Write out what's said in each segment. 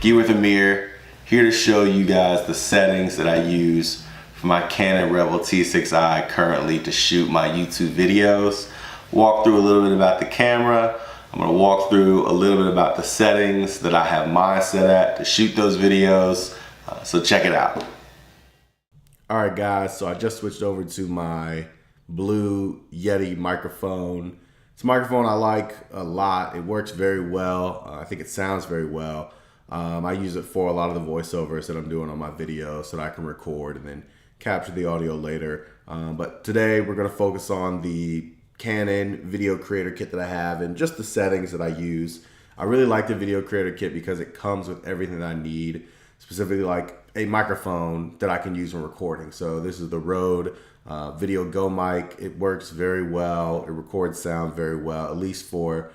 GearWtihAmir, here to show you guys the settings that I use for my Canon Rebel T6i currently to shoot my YouTube videos. Walk through a little bit about the camera. I'm gonna walk through a little bit about the settings that I have mine set at to shoot those videos. So check it out. All right guys, so I just switched over to my blue Yeti microphone. It's a microphone I like a lot. It works very well. I think it sounds very well. I use it for a lot of the voiceovers that I'm doing on my videos so that I can record and then capture the audio later. But today we're gonna focus on the Canon Video Creator Kit that I have and just the settings that I use. I really like the Video Creator Kit because it comes with everything that I need, specifically like a microphone that I can use when recording. So this is the Rode Video Go mic. It works very well. It records sound very well, at least for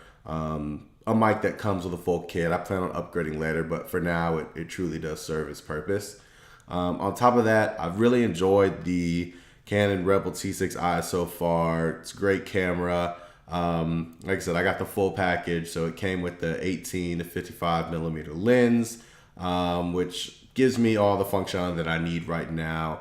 a mic that comes with a full kit. I plan on upgrading later, but for now it truly does serve its purpose. On top of that, I've really enjoyed the Canon Rebel T6i so far. It's a great camera. Like I said, I got the full package, so it came with the 18 to 55 millimeter lens, which gives me all the functionality that I need right now.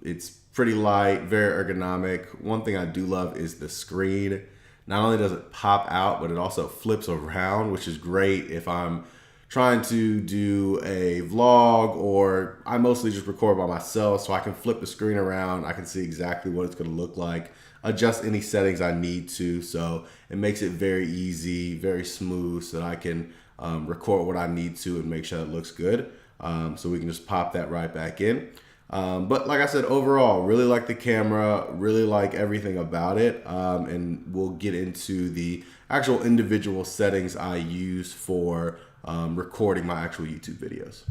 It's pretty light, very ergonomic. One thing I do love is the screen. Not only does it pop out, but it also flips around, which is great if I'm trying to do a vlog, or I mostly just record by myself, so I can flip the screen around. I can see exactly what it's gonna look like, adjust any settings I need to. So it makes it very easy, very smooth, so that I can record what I need to and make sure it looks good. So we can just pop that right back in. But like I said, overall, really like the camera, really like everything about it. And we'll get into the actual individual settings I use for recording my actual YouTube videos.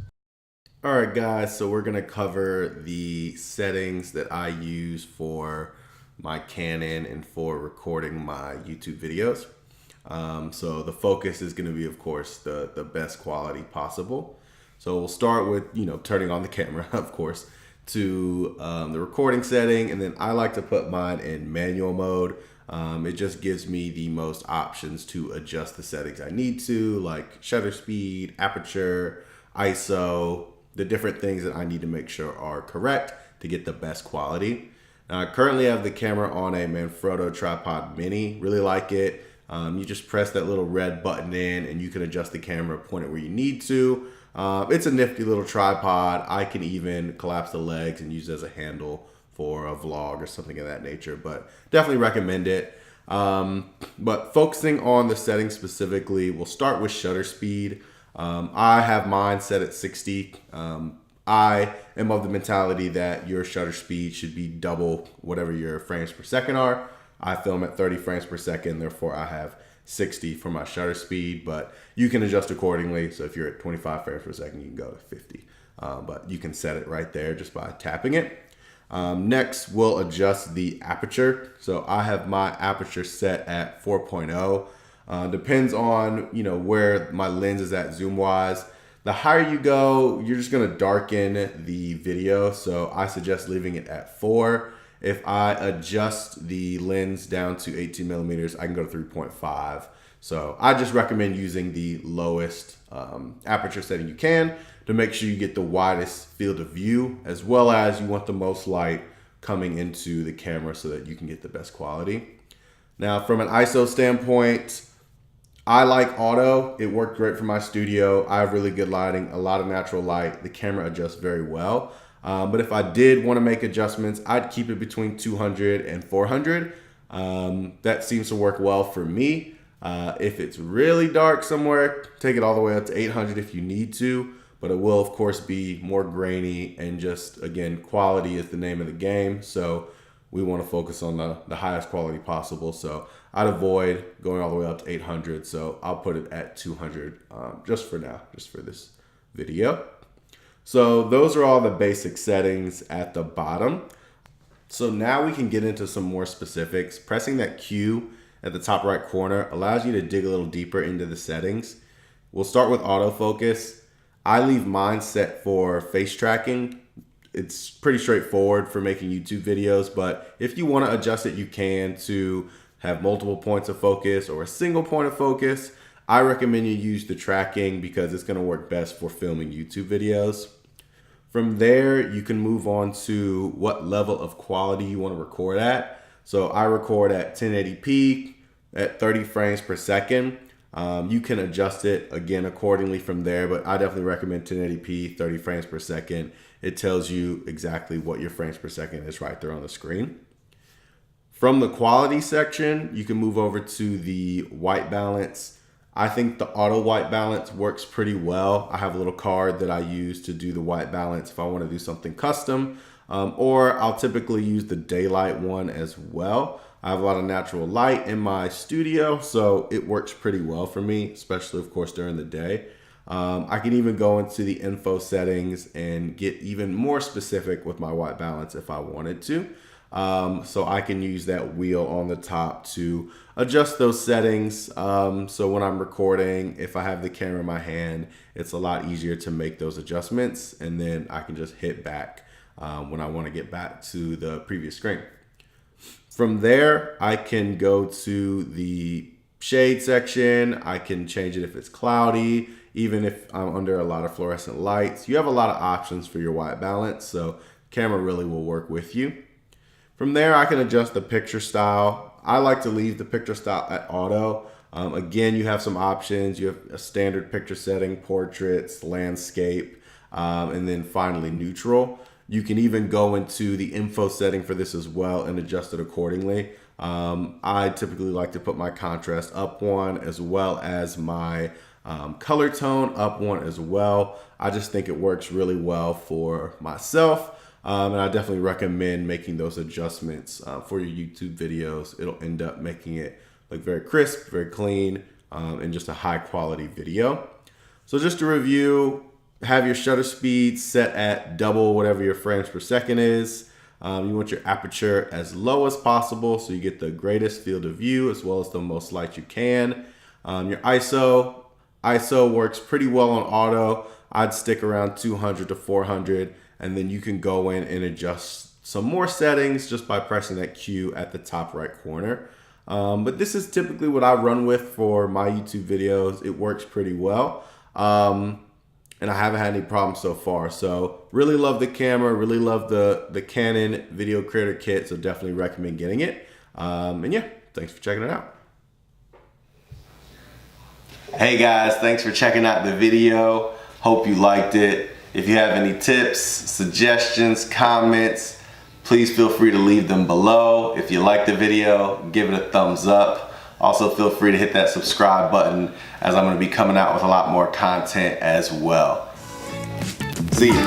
All right, guys, so we're gonna cover the settings that I use for my Canon and for recording my YouTube videos. So the focus is gonna be, of course, the best quality possible. So we'll start with, turning on the camera, of course, to the recording setting, and then I like to put mine in manual mode. It just gives me the most options to adjust the settings I need to, like shutter speed, aperture, ISO, the different things that I need to make sure are correct to get the best quality. Now, I currently have the camera on a Manfrotto Tripod Mini. Really like it. You just press that little red button in and you can adjust the camera, point it where you need to. It's a nifty little tripod. I can even collapse the legs and use it as a handle for a vlog or something of that nature, but definitely recommend it. But focusing on the settings specifically, we'll start with shutter speed. I have mine set at 60. I am of the mentality that your shutter speed should be double whatever your frames per second are. I film at 30 frames per second, therefore I have 60 for my shutter speed, but you can adjust accordingly. So if you're at 25 frames per second, you can go to 50, but you can set it right there just by tapping it. Next, we'll adjust the aperture. So I have my aperture set at 4.0. Depends on, where my lens is at zoom wise. The higher you go, you're just gonna darken the video. So I suggest leaving it at 4. If I adjust the lens down to 18 millimeters, I can go to 3.5. So I just recommend using the lowest aperture setting you can to make sure you get the widest field of view, as well as you want the most light coming into the camera so that you can get the best quality. Now, from an ISO standpoint, I like auto. It worked great for my studio. I have really good lighting, a lot of natural light. The camera adjusts very well. But if I did want to make adjustments, I'd keep it between 200 and 400. That seems to work well for me. If it's really dark somewhere, take it all the way up to 800 if you need to, but it will of course be more grainy, and just, again, quality is the name of the game. So we want to focus on the highest quality possible. So I'd avoid going all the way up to 800. So I'll put it at 200 just for now, just for this video. So those are all the basic settings at the bottom. So now we can get into some more specifics. Pressing that Q at the top right corner allows you to dig a little deeper into the settings. We'll start with autofocus. I leave mine set for face tracking. It's pretty straightforward for making YouTube videos, but if you want to adjust it, you can, to have multiple points of focus or a single point of focus. I recommend you use the tracking because it's going to work best for filming YouTube videos. From there, you can move on to what level of quality you want to record at. So I record at 1080p at 30 frames per second. You can adjust it again accordingly from there, but I definitely recommend 1080p, 30 frames per second. It tells you exactly what your frames per second is right there on the screen. From the quality section, you can move over to the white balance. I think the auto white balance works pretty well. I have a little card that I use to do the white balance if I want to do something custom, or I'll typically use the daylight one as well. I have a lot of natural light in my studio, so it works pretty well for me, especially of course during the day. I can even go into the info settings and get even more specific with my white balance if I wanted to. So I can use that wheel on the top to adjust those settings. So when I'm recording, if I have the camera in my hand, it's a lot easier to make those adjustments, and then I can just hit back when I want to get back to the previous screen. From there, I can go to the shade section. I can change it if it's cloudy, even if I'm under a lot of fluorescent lights. You have a lot of options for your white balance, so the camera really will work with you. From there, I can adjust the picture style. I like to leave the picture style at auto. Again, you have some options. You have a standard picture setting, portraits, landscape, and then finally neutral. You can even go into the info setting for this as well and adjust it accordingly. I typically like to put my contrast up one as well as my color tone up one as well. I just think it works really well for myself. And I definitely recommend making those adjustments for your YouTube videos. It'll end up making it look very crisp, very clean, and just a high quality video. So just to review, have your shutter speed set at double whatever your frames per second is. You want your aperture as low as possible so you get the greatest field of view as well as the most light you can. Your ISO works pretty well on auto. I'd stick around 200 to 400, and then you can go in and adjust some more settings just by pressing that Q at the top right corner. But this is typically what I run with for my YouTube videos. It works pretty well. And I haven't had any problems so far. So really love the camera, really love the Canon Video Creator Kit, so definitely recommend getting it. And yeah, thanks for checking it out. Hey guys, thanks for checking out the video. Hope you liked it. If you have any tips, suggestions, comments, please feel free to leave them below. If you like the video, give it a thumbs up. Also feel free to hit that subscribe button as I'm going to be coming out with a lot more content as well. See ya.